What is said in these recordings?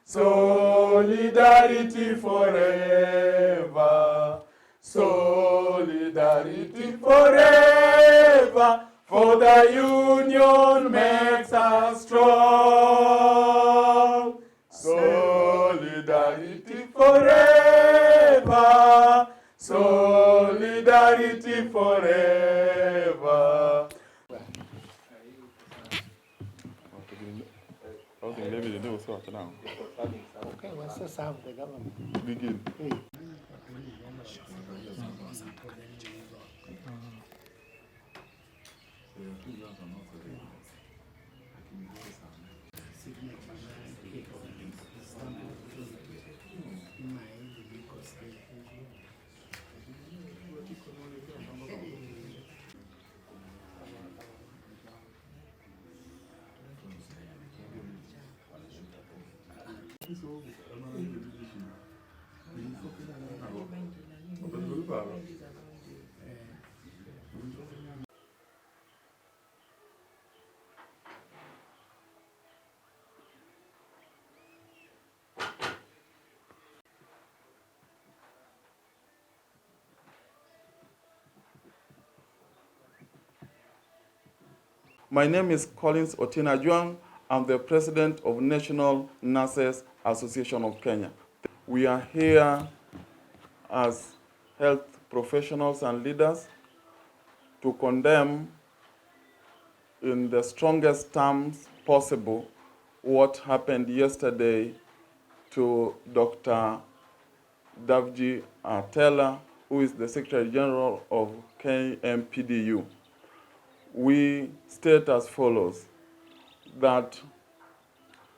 Solidarity forever. Solidarity forever. For the union makes us strong. Solidarity forever. Solidarity forever. Okay, what's the sound of the government? Begin. My name is Collins Otina Juang. I'm the president of National Nurses Association of Kenya. We are here as health professionals and leaders to condemn in the strongest terms possible what happened yesterday to Dr. Davji Attellah, who is the Secretary General of Kmpdu. We state as follows, that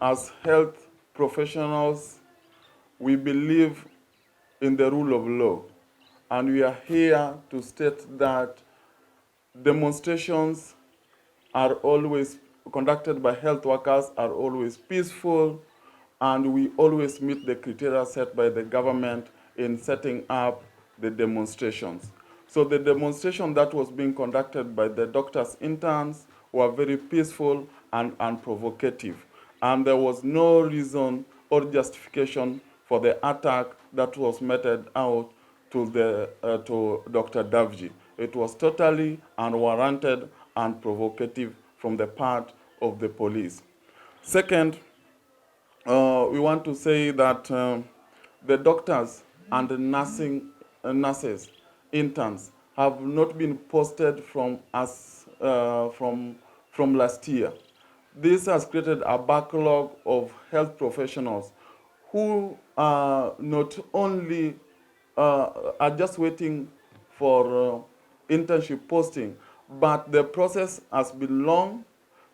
as health professionals, we believe in the rule of law, and we are here to state that demonstrations are always conducted by health workers, are always peaceful, and we always meet the criteria set by the government in setting up the demonstrations. So the demonstration that was being conducted by the doctors' interns were very peaceful and unprovocative. And there was no reason or justification for the attack that was meted out to Dr. Davji. It was totally unwarranted and provocative from the part of the police. Second, we want to say that the doctors and the nurses, interns, have not been posted from last year. This has created a backlog of health professionals who are not only are just waiting for internship posting, but the process has been long,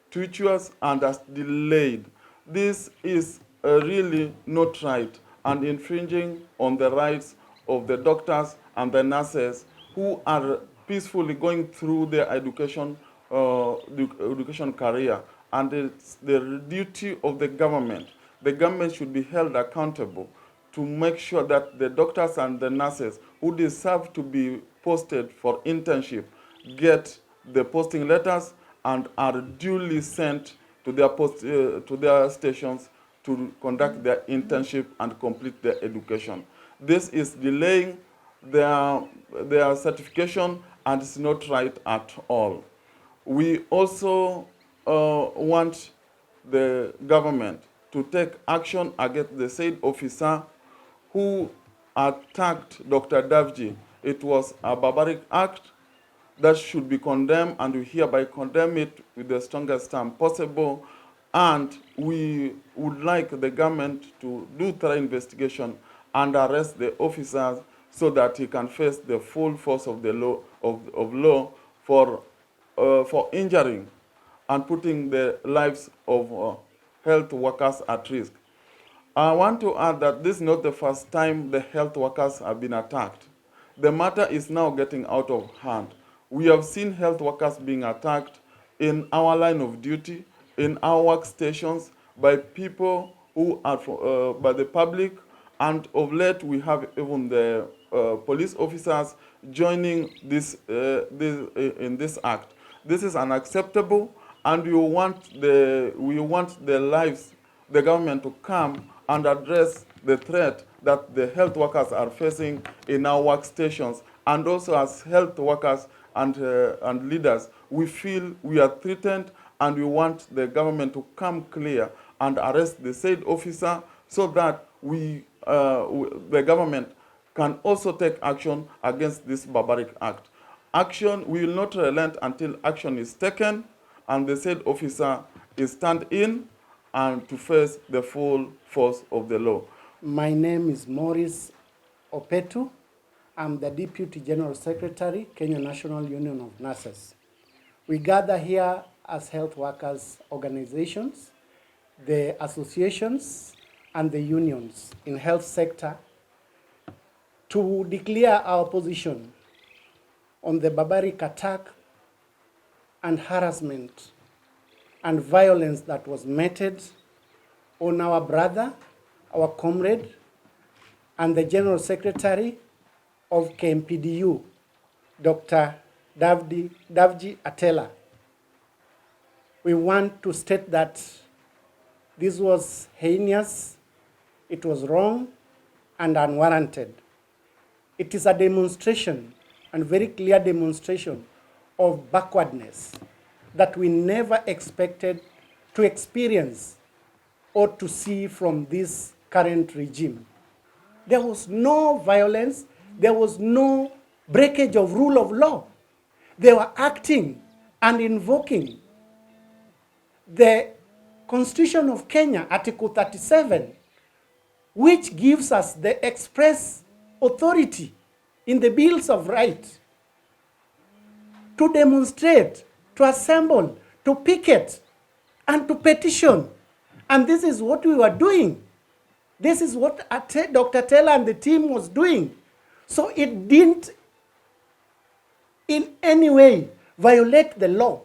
tortuous, and has delayed. This is really not right and infringing on the rights of the doctors and the nurses who are peacefully going through their education career. And it's the duty of the government. The government should be held accountable to make sure that the doctors and the nurses who deserve to be posted for internship get the posting letters and are duly sent to their stations to conduct their internship and complete their education. This is delaying their certification, and it's not right at all. We also want the government to take action against the said officer who attacked Dr. Davji. It was a barbaric act that should be condemned, and we hereby condemn it with the strongest term possible. And we would like the government to do thorough investigation and arrest the officers so that he can face the full force of the law for injuring and putting the lives of health workers at risk. I want to add that this is not the first time the health workers have been attacked. The matter is now getting out of hand. We have seen health workers being attacked in our line of duty, in our workstations, by people who are by the public, and of late we have even the police officers joining in this act. This is unacceptable, and we want the government to come and address the threat that the health workers are facing in our workstations. And also as health workers and leaders, we feel we are threatened, and we want the government to come clear and arrest the said officer so that the government can also take action against this barbaric act. We will not relent until action is taken and the said officer is turned in and to face the full force of the law. My name is Maurice Opetu. I'm the Deputy General Secretary, Kenya National Union of Nurses. We gather here as health workers organizations, the associations and the unions in health sector to declare our position on the barbaric attack and harassment and violence that was meted on our brother, our comrade, and the General Secretary of Kmpdu, Dr. Davji Attellah. We want to state that this was heinous, it was wrong, and unwarranted. It is a demonstration, and very clear demonstration, of backwardness that we never expected to experience or to see from this current regime. There was no violence, there was no breakage of rule of law. They were acting and invoking the Constitution of Kenya, Article 37, which gives us the express authority in the Bills of Rights to demonstrate, to assemble, to picket, and to petition. And this is what we were doing. This is what Dr. Attellah and the team was doing. So it didn't in any way violate the law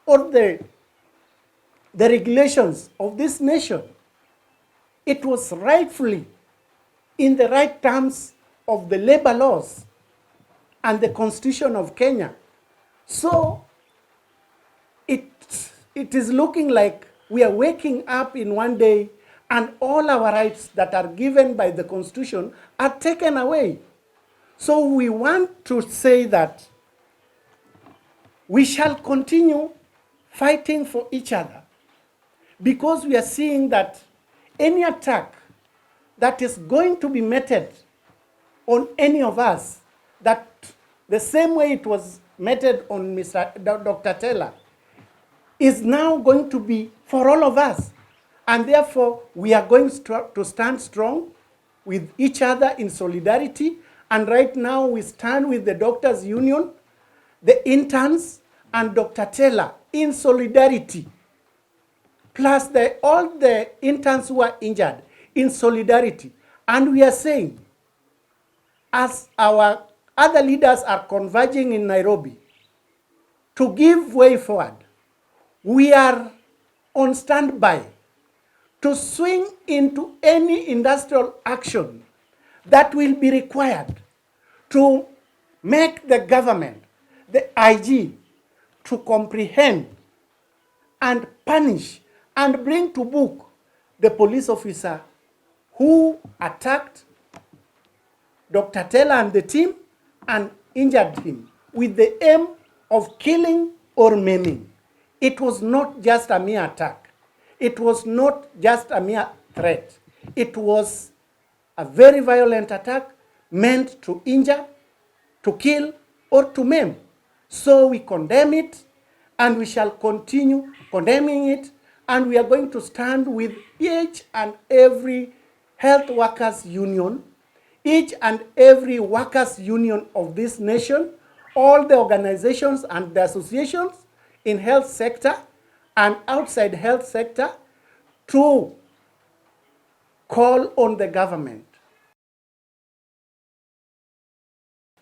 or the regulations of this nation. It was rightfully in the right terms of the labor laws and the Constitution of Kenya. So it is looking like we are waking up in one day and all our rights that are given by the Constitution are taken away. So we want to say that we shall continue fighting for each other, because we are seeing that any attack that is going to be meted on any of us, that the same way it was meted on Dr. Attellah, is now going to be for all of us. And therefore, we are going to stand strong with each other in solidarity. And right now, we stand with the doctors' union, the interns, and Dr. Attellah in solidarity, plus all the interns who are injured in solidarity. And we are saying, as our other leaders are converging in Nairobi to give way forward, we are on standby to swing into any industrial action that will be required to make the government, the IG, to comprehend and punish and bring to book the police officer who attacked Dr. Attellah and the team and injured him with the aim of killing or maiming. It was not just a mere attack. It was not just a mere threat. It was a very violent attack meant to injure, to kill, or to maim. So we condemn it, and we shall continue condemning it, and we are going to stand with each and every health workers union, each and every workers union of this nation, all the organizations and the associations in health sector and outside health sector, to call on the government.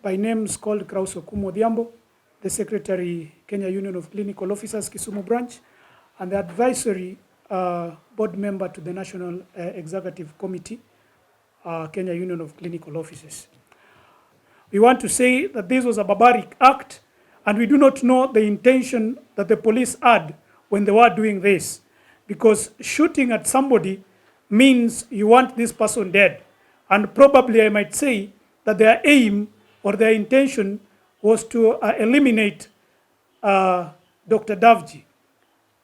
My name is called Kraus Okumo Odhiambo, the Secretary, Kenya Union of Clinical Officers, Kisumu Branch, and the advisory board member to the National Executive Committee, Kenya Union of Clinical Officers. We want to say that this was a barbaric act, and we do not know the intention that the police had when they were doing this, because shooting at somebody means you want this person dead. And probably I might say that their aim or their intention was to eliminate Dr. Davji.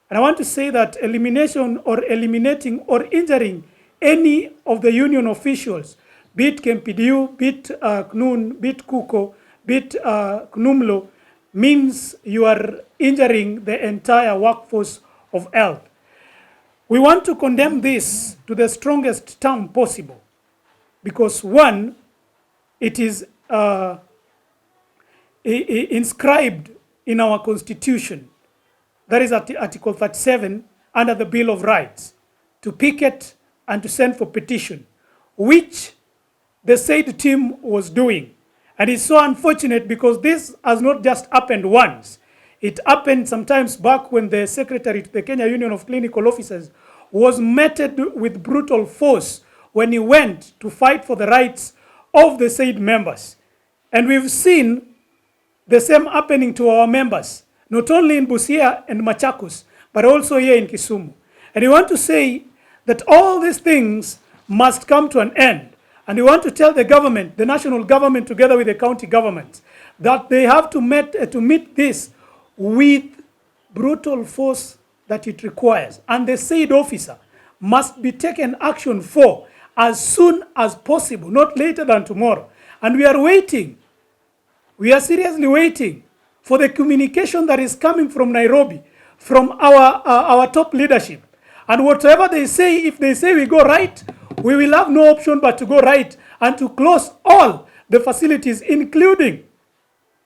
And I want to say that elimination or eliminating or injuring any of the union officials, be it Kmpdu, be it KNUN, be it KUKO, be it KNUMLO, means you are injuring the entire workforce of health. We want to condemn this to the strongest term possible because, one, it is inscribed in our constitution. That is Article 37 under the Bill of Rights, to picket and to send for petition, which the said team was doing. And it's so unfortunate because this has not just happened once. It happened sometimes back when the secretary to the Kenya Union of Clinical Officers was meted with brutal force when he went to fight for the rights of the said members. And we've seen the same happening to our members, not only in Busia and Machakos, but also here in Kisumu. And we want to say that all these things must come to an end. And we want to tell the government, the national government together with the county government, that they have to meet this with brutal force that it requires. And the said officer must be taken action for as soon as possible, not later than tomorrow. And we are waiting. We are seriously waiting for the communication that is coming from Nairobi, from our top leadership. And whatever they say, if they say we go right, we will have no option but to go right and to close all the facilities, including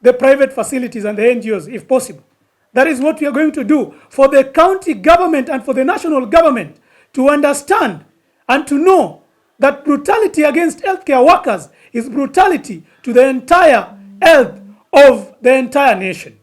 the private facilities and the NGOs, if possible. That is what we are going to do for the county government and for the national government to understand and to know that brutality against healthcare workers is brutality to the entire health of the entire nation.